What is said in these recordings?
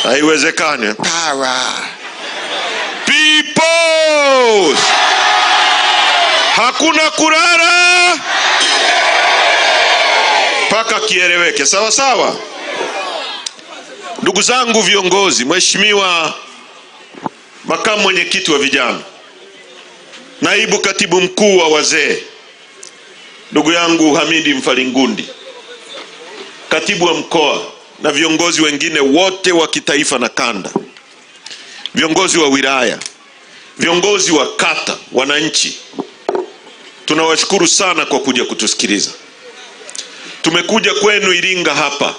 Haiwezekani. Power. People. Hakuna kurara paka kieleweke. Sawa sawa. Ndugu zangu viongozi, Mheshimiwa makamu mwenyekiti wa vijana, naibu katibu mkuu wa wazee, ndugu yangu Hamidi Mfalingundi, katibu wa mkoa na viongozi wengine wote wa kitaifa na kanda, viongozi wa wilaya, viongozi wa kata, wananchi, tunawashukuru sana kwa kuja kutusikiliza. Tumekuja kwenu Iringa hapa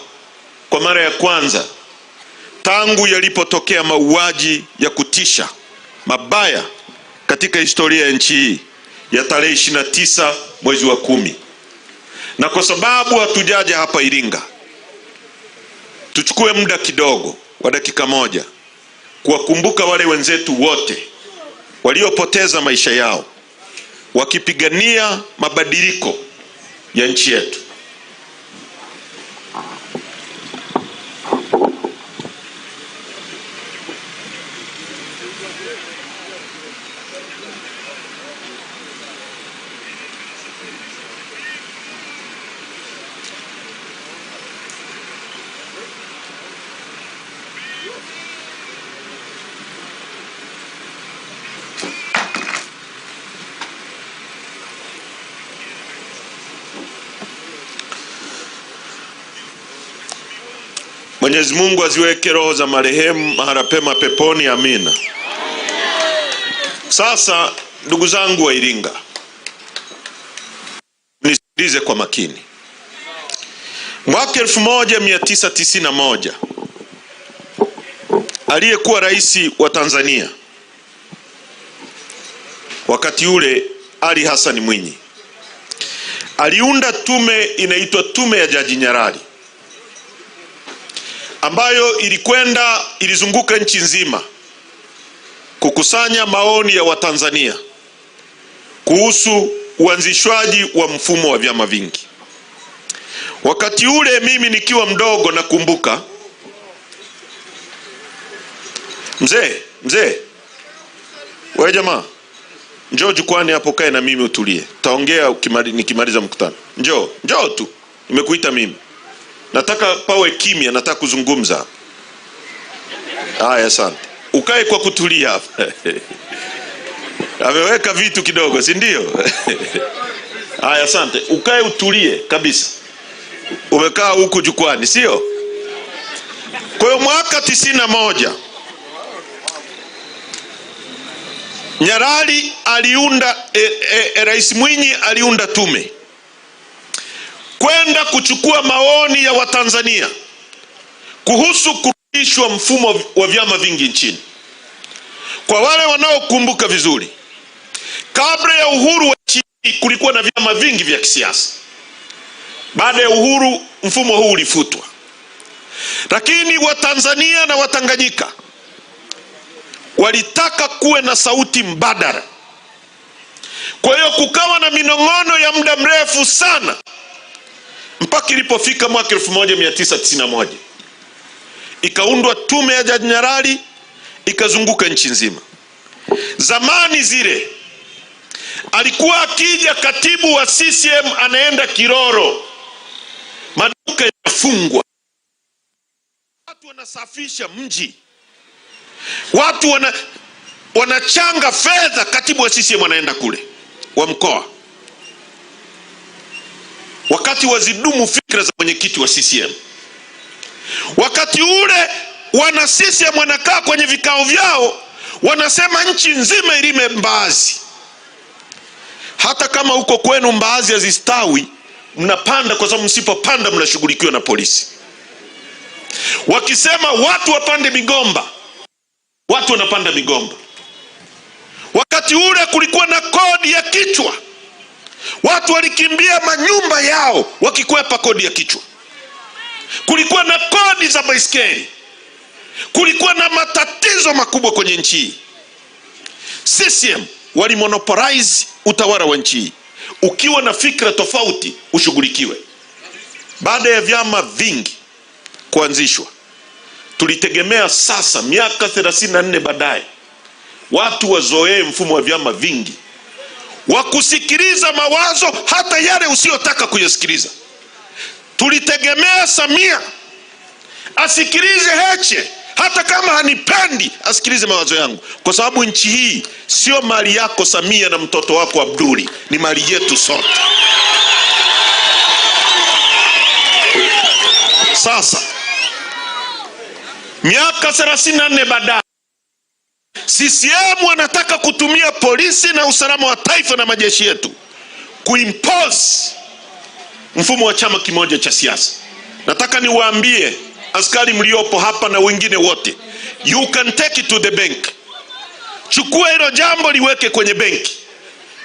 kwa mara ya kwanza tangu yalipotokea mauaji ya kutisha mabaya katika historia ya nchi hii ya tarehe 29 mwezi wa 10. Na kwa sababu hatujaja hapa Iringa, tuchukue muda kidogo wa dakika moja kuwakumbuka wale wenzetu wote waliopoteza maisha yao wakipigania mabadiliko ya nchi yetu. Mwenyezi Mungu aziweke roho za marehemu mahali pema peponi, amina. Sasa ndugu zangu wa Iringa, nisikilize kwa makini. Mwaka 1991 aliyekuwa rais wa Tanzania wakati ule, Ali Hassan Mwinyi, aliunda tume inaitwa Tume ya Jaji Nyalali, ambayo ilizunguka nchi nzima kukusanya maoni ya Watanzania kuhusu uanzishwaji wa mfumo wa vyama vingi. Wakati ule mimi nikiwa mdogo, nakumbuka mzee wewe jamaa, njoo jukwani hapo, kae na mimi utulie, taongea nikimaliza mkutano. Njoo tu, nimekuita mimi, nataka pawe kimya, nataka kuzungumza. Haya, asante. Ukae kwa kutulia hapa. Ameweka vitu kidogo, si ndio? Haya, asante. Ukae utulie kabisa. Umekaa huku jukwani, sio? Kwa hiyo mwaka 91 Nyalali aliunda Rais Mwinyi aliunda tume kwenda kuchukua maoni ya Watanzania kuhusu kurudishwa mfumo wa vyama vingi nchini. Kwa wale wanaokumbuka vizuri, kabla ya uhuru wa nchi kulikuwa na vyama vingi vya kisiasa. Baada ya uhuru mfumo huu ulifutwa. Lakini Watanzania na Watanganyika walitaka kuwe na sauti mbadala. Kwa hiyo kukawa na minong'ono ya muda mrefu sana, mpaka ilipofika mwaka 1991 ikaundwa Tume ya Jaji Nyalali, ikazunguka nchi nzima. Zamani zile alikuwa akija katibu wa CCM anaenda Kiroro, maduka yanafungwa, watu wanasafisha mji, watu wanachanga fedha, katibu wa CCM anaenda kule, wa mkoa, wakati wazidumu fikra za mwenyekiti wa CCM. Wakati ule wana CCM wanakaa kwenye vikao vyao, wanasema nchi nzima ilime mbaazi. Hata kama huko kwenu mbaazi hazistawi, mnapanda, kwa sababu msipopanda mnashughulikiwa na polisi. Wakisema watu wapande migomba, watu wanapanda migomba. Wakati ule kulikuwa na kodi ya kichwa, watu walikimbia manyumba yao wakikwepa kodi ya kichwa. Kulikuwa na kodi za baiskeli, kulikuwa na matatizo makubwa kwenye nchi hii. CCM walimonopolize utawala wa nchi hii. Ukiwa na fikra tofauti ushughulikiwe. Baada ya vyama vingi kuanzishwa, Tulitegemea sasa miaka 34 baadaye watu wazoee mfumo wa vyama vingi, wakusikiliza mawazo hata yale usiyotaka kuyasikiliza. Tulitegemea Samia asikilize Heche, hata kama hanipendi asikilize mawazo yangu, kwa sababu nchi hii sio mali yako Samia na mtoto wako Abduli, ni mali yetu sote. Sasa miaka 34 baadaye CCM wanataka kutumia polisi na usalama wa taifa na majeshi yetu kuimpose mfumo wa chama kimoja cha siasa. Nataka niwaambie askari mliopo hapa na wengine wote, you can take it to the bank. Chukua hilo jambo liweke kwenye benki.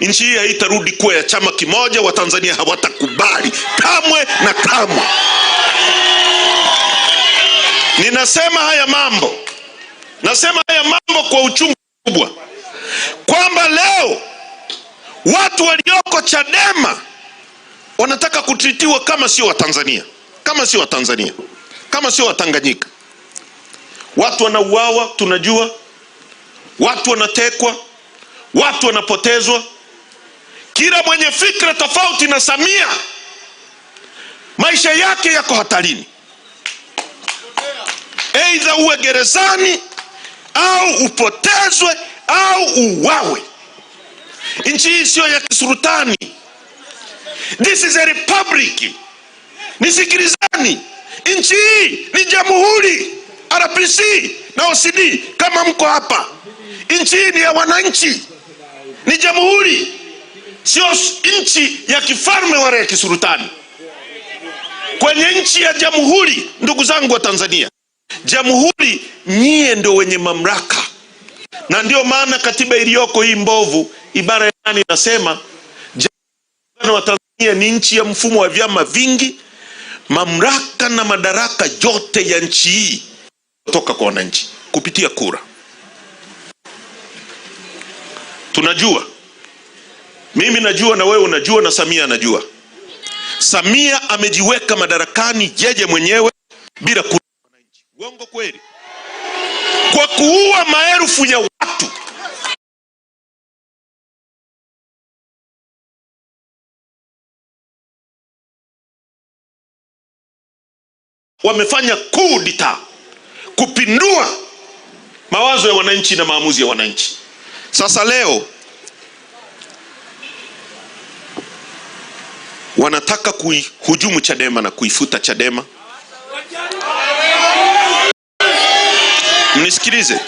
Nchi hii haitarudi kuwa ya chama kimoja. Watanzania hawatakubali kamwe na kamwe. Ninasema haya mambo, nasema haya mambo kwa uchungu mkubwa, kwamba leo watu walioko Chadema wanataka kutritiwa kama sio Watanzania, kama sio Watanzania, kama sio Watanganyika. Watu wanauawa, tunajua. Watu wanatekwa, watu wanapotezwa. Kila mwenye fikra tofauti na Samia, maisha yake yako hatarini. Aidha uwe gerezani au upotezwe au uwawe. Nchi hii sio ya kisultani. This is a republic. Nisikilizani, nchi hii ni jamhuri. RPC na OCD kama mko hapa, nchi hii ni ya wananchi, ni jamhuri, sio nchi ya kifalme wala ya kisultani. Kwenye nchi ya jamhuri, ndugu zangu wa Tanzania, jamhuri nyie ndio wenye mamlaka. Na ndio maana katiba iliyoko hii mbovu, ibara ya 8 inasema jamhuri wa Tanzania ni nchi ya mfumo wa vyama vingi. Mamlaka na madaraka yote ya nchi hii kutoka kwa wananchi kupitia kura. Tunajua, mimi najua na wewe unajua na Samia anajua. Samia amejiweka madarakani yeye mwenyewe bila kura ya wananchi. Uongo kweli? Kwa kuua maelfu ya watu. Wamefanya coup d'etat, kupindua mawazo ya wananchi na maamuzi ya wananchi. Sasa leo wanataka kuihujumu Chadema na kuifuta Chadema.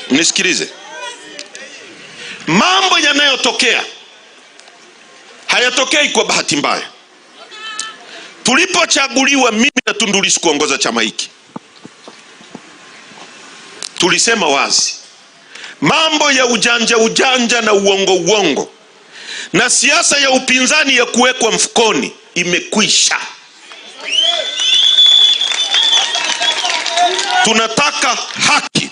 Mnisikilize. Mambo yanayotokea hayatokei kwa bahati mbaya. Tulipochaguliwa mimi na Tundu Lissu kuongoza chama hiki, tulisema wazi, mambo ya ujanja na uongo na siasa ya upinzani ya kuwekwa mfukoni imekwisha. Tunataka haki,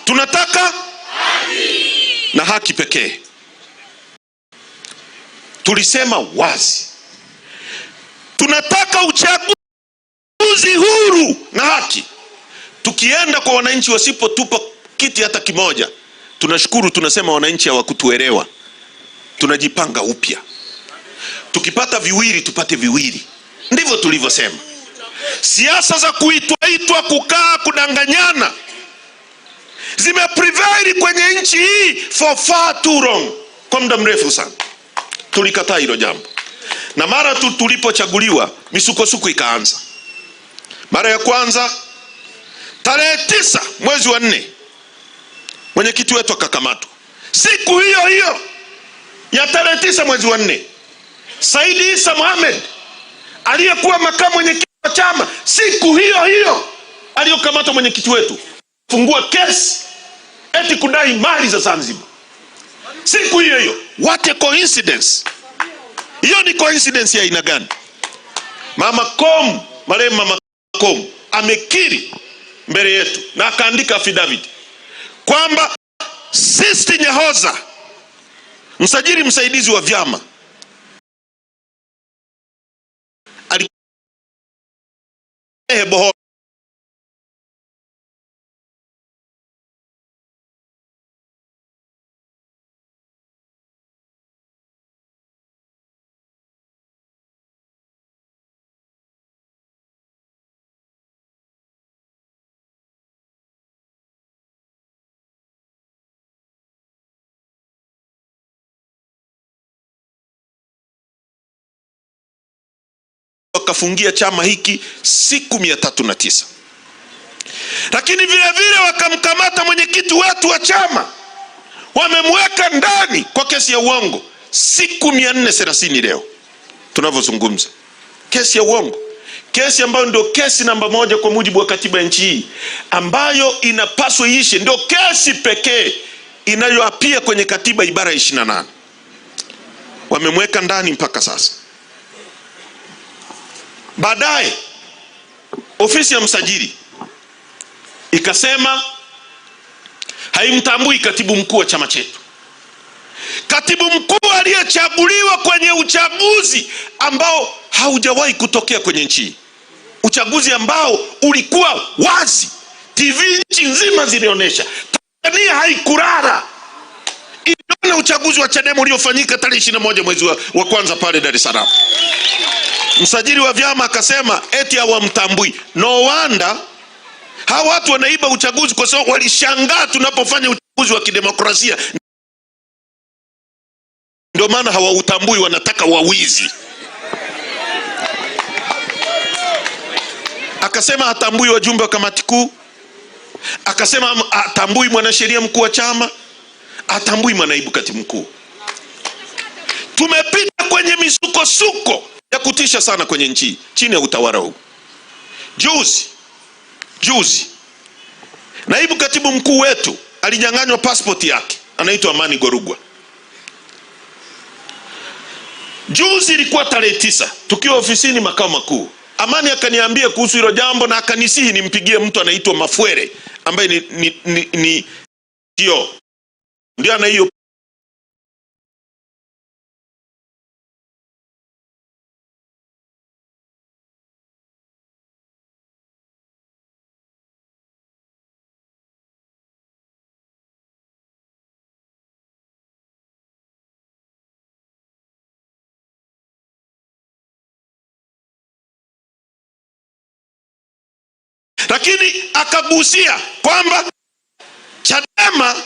na haki pekee. Tulisema wazi, tunataka uchaguzi huru na haki. Tukienda kwa wananchi wasipotupa kiti hata kimoja, tunashukuru, tunasema wananchi hawakutuelewa, tunajipanga upya. Tukipata viwili tupate viwili. Ndivyo tulivyosema. Siasa za kuitwa kukaa kudanganyana zimeprevail kwenye nchi hii for far too long, kwa muda mrefu sana. Tulikataa hilo jambo, na mara tulipochaguliwa misukosuko ikaanza. Mara ya kwanza tarehe 9 mwezi wa 4 mwenyekiti wetu akakamatwa. Siku hiyo hiyo ya tarehe 9 mwezi wa 4 Said Issa Mohamed aliyekuwa makamu mwenyekiti wa chama, siku hiyo hiyo aliyokamatwa mwenyekiti wetu, fungua kesi eti kudai mali za Zanzibar. Siku hiyo hiyo. What a coincidence! Hiyo ni coincidence ya aina gani? Mama Kom, marehemu Mama Kom amekiri mbele yetu na akaandika affidavit kwamba Sisti Nyahoza, msajili msaidizi wa vyama, alikuwa wakafungia chama hiki siku 309. Lakini vile vile wakamkamata mwenyekiti wetu wa chama, wamemweka ndani kwa kesi ya uongo siku 430 leo tunavyozungumza. Kesi ya uongo, kesi ambayo ndio kesi namba 1 kwa mujibu wa katiba ya nchi hii, ambayo inapaswa iishe, ndio kesi pekee inayoapia kwenye katiba ibara 28. Wamemweka ndani mpaka sasa. Baadaye ofisi ya msajili ikasema haimtambui katibu mkuu wa chama chetu. Katibu mkuu aliyechaguliwa kwenye uchaguzi ambao haujawahi kutokea kwenye nchi, uchaguzi ambao ulikuwa wazi, TV nchi nzima zilionyesha, Tanzania haikulala, iliona uchaguzi wa Chadema uliofanyika tarehe 21 mwezi wa kwanza pale Dar es Salaam. Msajili wa vyama akasema eti hawamtambui. No wonder hawa watu wanaiba uchaguzi, kwa sababu walishangaa tunapofanya uchaguzi wa kidemokrasia. Ndio maana hawautambui, wanataka wawizi. Akasema hatambui wajumbe wa kamati kuu, akasema hatambui mwanasheria mkuu wa chama, hatambui manaibu katibu mkuu. Tumepita kwenye misukosuko ya kutisha sana kwenye nchi chini ya utawala huu. Juzi naibu katibu mkuu wetu alinyang'anywa passport yake, anaitwa Amani Gorugwa. Juzi ilikuwa tarehe 9 tukiwa ofisini makao makuu. Amani akaniambia kuhusu hilo jambo na akanisihi nimpigie mtu anaitwa Mafwere ambaye ndio ana hiyo. Lakini akagusia kwamba Chadema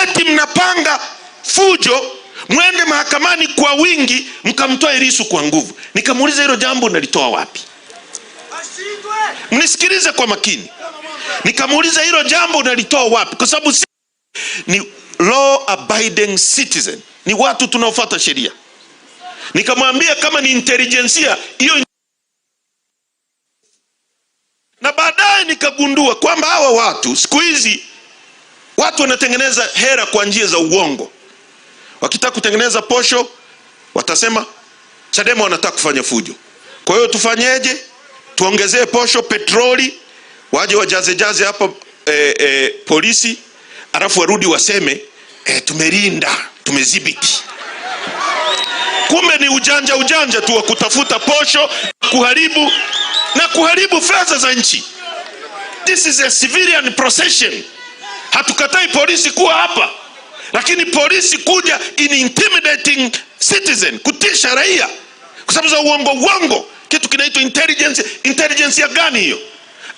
eti mnapanga fujo, mwende mahakamani kwa wingi mkamtoa Lissu kwa nguvu. Nikamuuliza hilo jambo nalitoa wapi? Mnisikilize kwa makini. Nikamuuliza hilo jambo nalitoa wapi? Kwa sababu ni law abiding citizen, ni watu tunaofuata sheria. Nikamwambia kama ni intelligentsia hiyo. Na baadaye nikagundua kwamba hawa watu siku hizi watu wanatengeneza hera kwa njia za uongo. Wakitaka kutengeneza posho watasema Chadema wanataka kufanya fujo, kwa hiyo tufanyeje? Tuongezee posho, petroli, waje wajaze hapa polisi, alafu warudi waseme tumelinda, tumedhibiti. Kumbe ni ujanja tu wa kutafuta posho, kuharibu fedha za nchi. This is a civilian procession. Hatukatai polisi kuwa hapa, lakini polisi kuja in intimidating citizen, kutisha raia kwa sababu za uongo. Kitu kinaitwa intelligence. Intelligence ya gani hiyo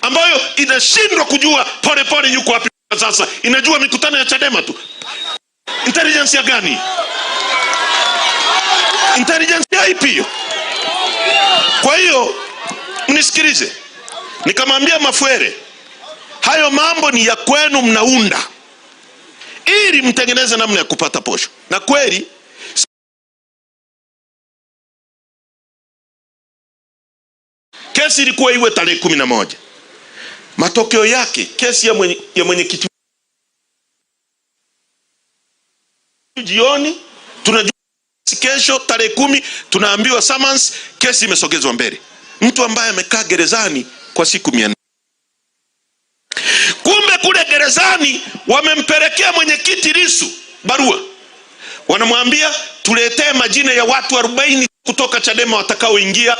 ambayo inashindwa kujua pole yuko wapi sasa? Inajua mikutano ya Chadema tu. Intelligence ya gani? Intelligence ya ipi hiyo? Kwa hiyo mnisikilize. Nikamwambia Mafwere, hayo mambo ni ya kwenu, mnaunda ili mtengeneze namna ya kupata posho. Na kweli kesi ilikuwa iwe tarehe 11. Matokeo yake kesi ya mwenyekiti jioni, tunajua kesho tarehe 10 tunaambiwa summons, kesi imesogezwa mbele. Mtu ambaye amekaa gerezani kwa siku 400. Kumbe kule gerezani wamempelekea mwenyekiti Lissu barua, wanamwambia tuletee majina ya watu 40 kutoka Chadema watakaoingia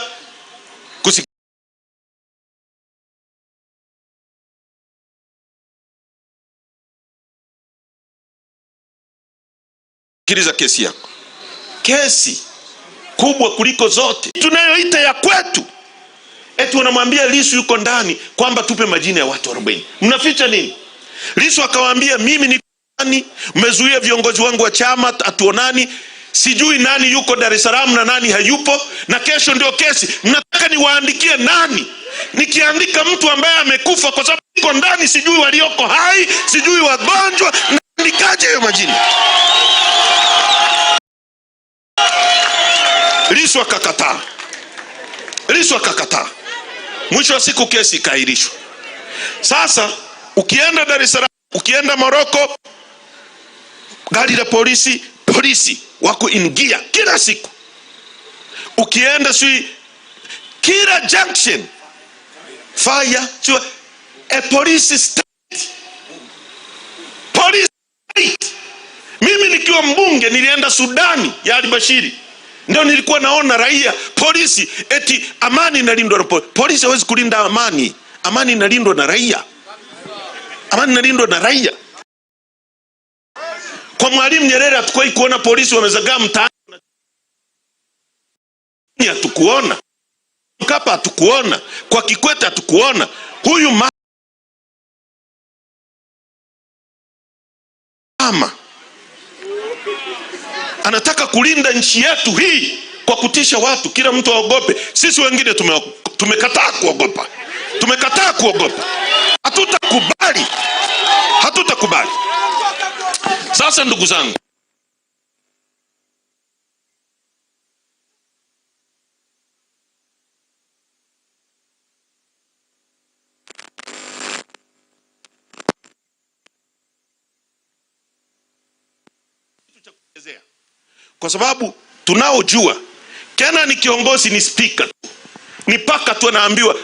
kusikiliza kesi yako. Kesi kubwa kuliko zote tunayoita ya kwetu, eti wanamwambia Lissu yuko ndani kwamba tupe majina ya watu 40. Mnaficha nini? Lissu akawaambia mimi ni nani? Mmezuia viongozi wangu wa chama atuonani. sijui nani yuko Dar es Salaam na nani hayupo, na kesho ndio kesi. Mnataka niwaandikie nani? Nikiandika mtu ambaye amekufa kwa sababu yuko ndani, sijui walioko hai, sijui wagonjwa, naandikaje hayo majina? Lissu akakataa. Mwisho wa siku kesi ikaahirishwa. Sasa ukienda Dar es Salaam, ukienda Moroko, gari la polisi wako in gear kila siku. Ukienda kila junction fire a police state. Police state. Mimi nikiwa mbunge nilienda Sudani ya al-Bashiri, ndio nilikuwa naona raia polisi eti amani inalindwa na polisi. Hawezi kulinda amani. Amani inalindwa na raia. Amani inalindwa na raia. Kwa Mwalimu Nyerere hatukuwahi kuona polisi wamezagaa mtaani. Hatukuona. Mkapa hatukuona. Kwa Kikwete hatukuona. Huyu mama anataka kulinda nchi yetu hii kwa kutisha watu, kila mtu aogope. Sisi wengine tumekataa kuogopa. Tumekataa kuogopa. Hatutakubali. Sasa ndugu zangu, kwa sababu tunaojua Kena ni kiongozi, ni speaker, ni paka tu anaambiwa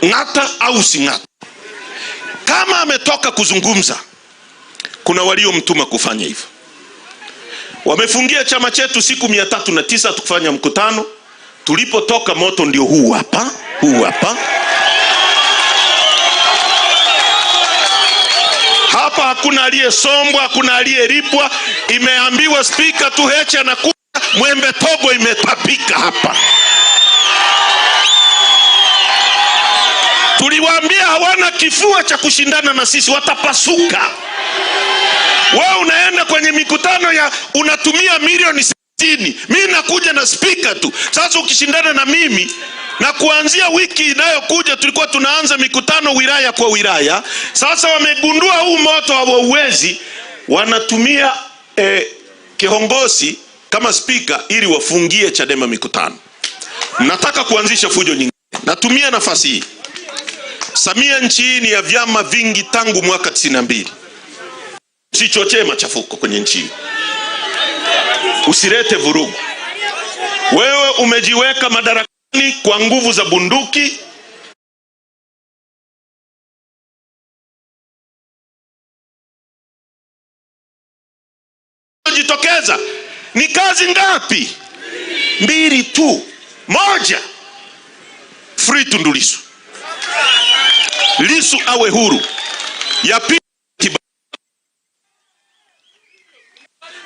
ngata au singata. Kama ametoka kuzungumza, kuna waliomtuma kufanya hivyo. Wamefungia chama chetu siku 309 tukifanya mkutano. Tulipotoka moto ndio huu hapa. Hapa hakuna aliyesombwa, hakuna aliyelipwa. Imeambiwa speaker tu Heche anakuja, Mwembe Tobo imetapika hapa. Tuliwaambia hawana kifua cha kushindana na sisi, watapasuka. Wewe unaenda kwenye mikutano ya unatumia milioni 60. Mimi nakuja na speaker tu. Sasa ukishindana na mimi, na kuanzia wiki inayokuja tulikuwa tunaanza mikutano wilaya kwa wilaya. Sasa wamegundua huu moto hawauwezi, wanatumia kiongozi kama speaker ili wafungie Chadema mikutano. Nataka kuanzisha fujo nyingine. Natumia nafasi hii. Samia, nchi hii ni ya vyama vingi tangu mwaka 92. Usichochee machafuko kwenye nchi. Usirete vurugu. Wewe umejiweka madarakani kwa nguvu za bunduki. Jitokeza. Ni kazi ngapi? 2 tu. Moja, free Tundu Lissu. Lissu awe huru. Ya pili,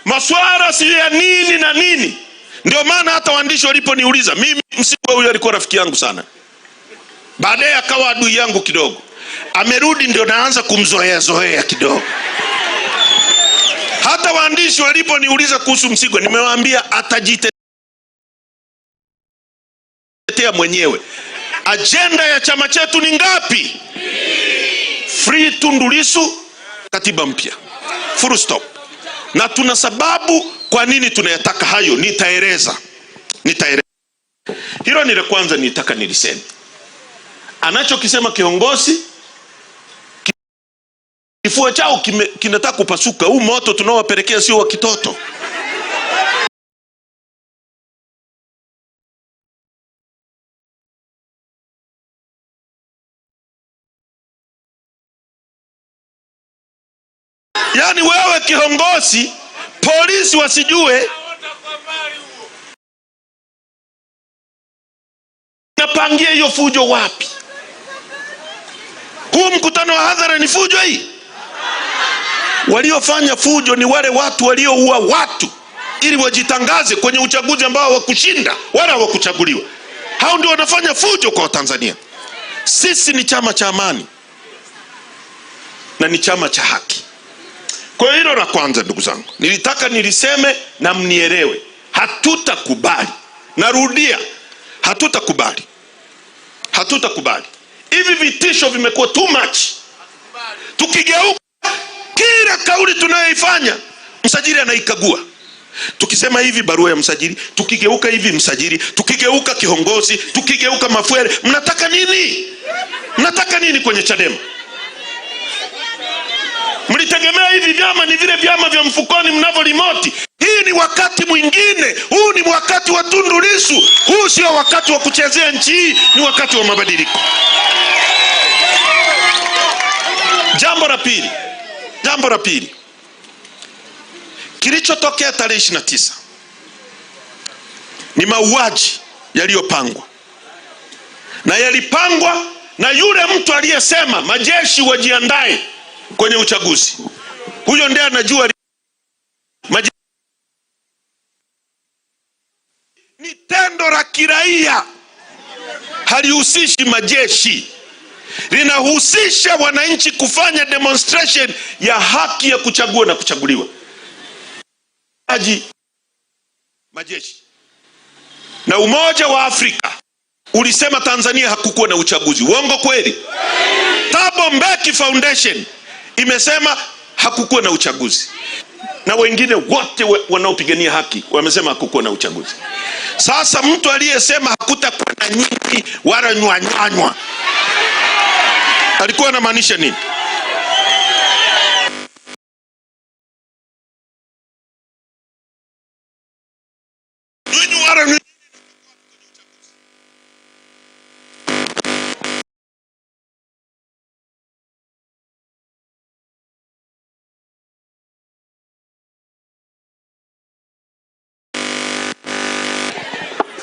maswara si ya nini na nini. Ndio maana hata waandishi waliponiuliza, mimi Msigwa huyu alikuwa rafiki yangu sana, baadaye akawa adui yangu kidogo. Amerudi ndio naanza kumzoea kidogo. Hata waandishi waliponiuliza kuhusu Msigwa, nimewaambia atajitetea mwenyewe. Agenda ya chama chetu ni ngapi? Free Tundu Lissu, katiba mpya, full stop. Na tuna sababu kwa nini tunayataka hayo, nitaeleza. Hilo ni la kwanza nitaka niliseme. Anachokisema kiongozi, kifua chao kinataka kupasuka. Huu moto tunaowapelekea sio wa kitoto. Yaani wewe kiongozi, polisi wasijue napangia hiyo fujo wapi? Huu mkutano wa hadhara ni fujo hii? Waliofanya fujo ni wale watu walioua watu ili wajitangaze kwenye uchaguzi ambao hawakushinda wala hawakuchaguliwa. Hao ndio wanafanya fujo kwa Tanzania. Sisi ni chama cha amani na ni chama cha haki. Kwa hilo la kwanza, ndugu zangu, nilitaka niliseme na mnielewe. Hatutakubali, narudia, hatutakubali. Hivi vitisho vimekuwa too much. Tukigeuka kila kauli tunayoifanya msajili anaikagua. Tukisema hivi barua ya msajili, tukigeuka hivi msajili, tukigeuka kiongozi, tukigeuka Mafuere. Mnataka nini? Mnataka nini kwenye Chadema? Mlitegemea hivi vyama ni vile vyama vya mfukoni mnavyo remote? Hii ni wakati mwingine. Huu ni wakati wa Tundu Lissu. Huu sio wakati wa kuchezea nchi hii, ni wakati wa mabadiliko. Jambo la pili. Kilichotokea tarehe 29 ni mauaji yaliyopangwa, na yalipangwa na yule mtu aliyesema majeshi wajiandae kwenye uchaguzi. Huyo ndiye anajua. Ni tendo la kiraia, halihusishi majeshi, linahusisha wananchi kufanya demonstration ya haki ya kuchagua na kuchaguliwa. Majeshi na Umoja wa Afrika ulisema Tanzania hakukuwa na uchaguzi. Uongo kweli? Thabo Mbeki Foundation imesema hakukuwa na uchaguzi, na wengine wote wanaopigania haki wamesema hakukuwa na uchaguzi. Sasa mtu aliyesema hakutakuwa na nyinyi wala nywanyanywa alikuwa anamaanisha nini?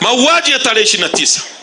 Mauaji ya tarehe 29